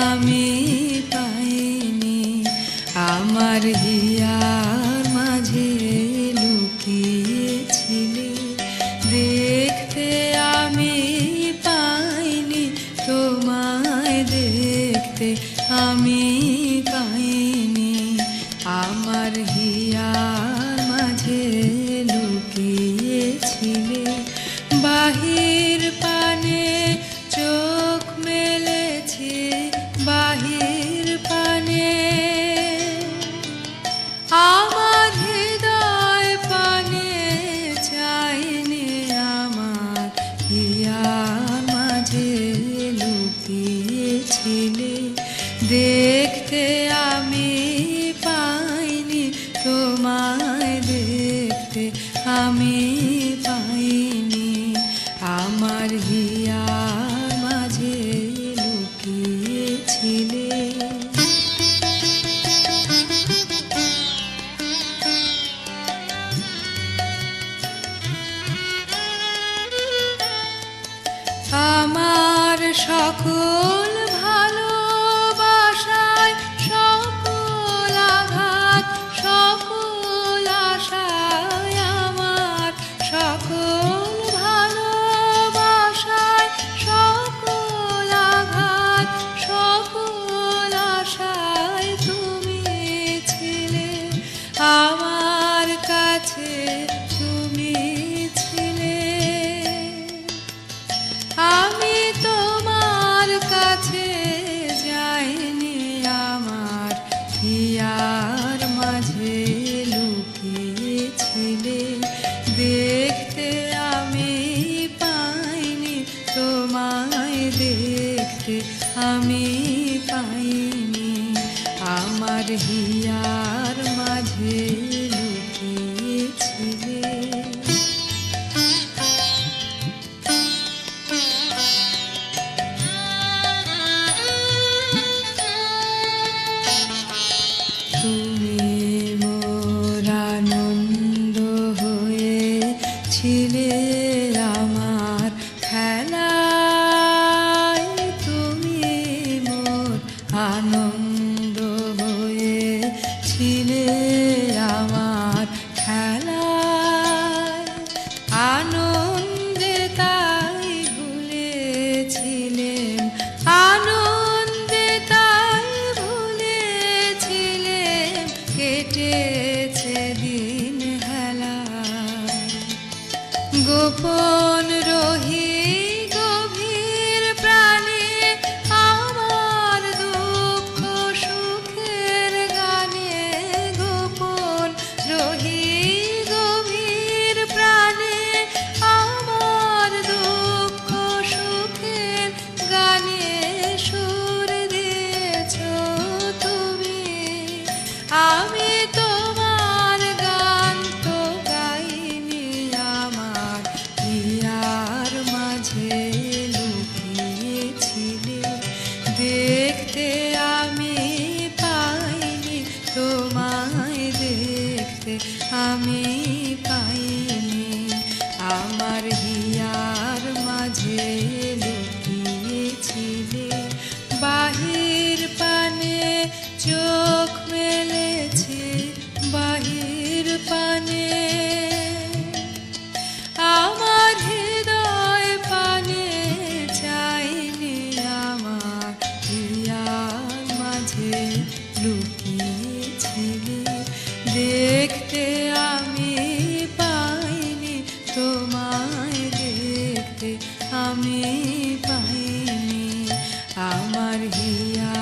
আমি পাইনি। আমার হিয়ার মাঝে লুকিয়েছিলে, দেখতে আমি পাইনি তোমায়, দেখতে আমি পাইনি। আমার হিয়ার মাঝে লুকিয়েছিলে, বাহির পানে চোখ মেলেছি, বাহির পানে আমার হৃদয় পানে চাইনি। আমার হিয়ার মাঝে লুকিয়েছিলে, দেখতে আমি পাইনি তোমায়, দেখতে আমি পাইনি। আমার হিয়ার মাঝে লুকিয়েছিলে। আমার সকল ভালোবাসায়, সকল আঘাত, সকল আশায়, আমার সকল ভালোবাসায়, সকল আঘাত, সকল আশায় তুমি ছিলে। আমার কাছে তুমি ছিলে, আমি তোমার কাছে যাইনি। আমার হিয়ার মাঝে লুকিয়েছিলে, দেখতে আমি পাইনি তোমায়, দেখতে আমি পাইনি। আমার হিয়ার মাঝে লুকিয়েছিলে। তুমি মোর আনন্দ হয়েছিলে, আমার খেলায় তুমি মোর আনন্দ হয়েছিলে, আমার খেলায় আনন্দে তাই ভুলেছিলেন, আনন্দে তাই ভুলেছিলেন, কেটেছে দিন হেলায়। গোপন রহি গভীর প্রাণে, আমার দুঃখ সুখের গানে, গোপন রহি গভীর প্রাণে, আমার দুঃখ সুখের গানে সুর দিয়েছ তুমি। আমি তোমার গান তো গাইনি, আমার হিয়ার মাঝে লুকিয়েছিলে, দেখতে আমি পাইনি তোমায়, দেখতে আমি পাইনি। আমার হিয়ার মাঝে লুকিয়েছিলে, বাহির পানে চোখ মেলেছি, বাহির পানে আমার হৃদয় পানে চাইনি। আমার হিয়ার মাঝে লুকিয়েছিলে, দেখতে আমি পাইনি তোমায়, দেখতে আমি পাইনি। আমার হিয়া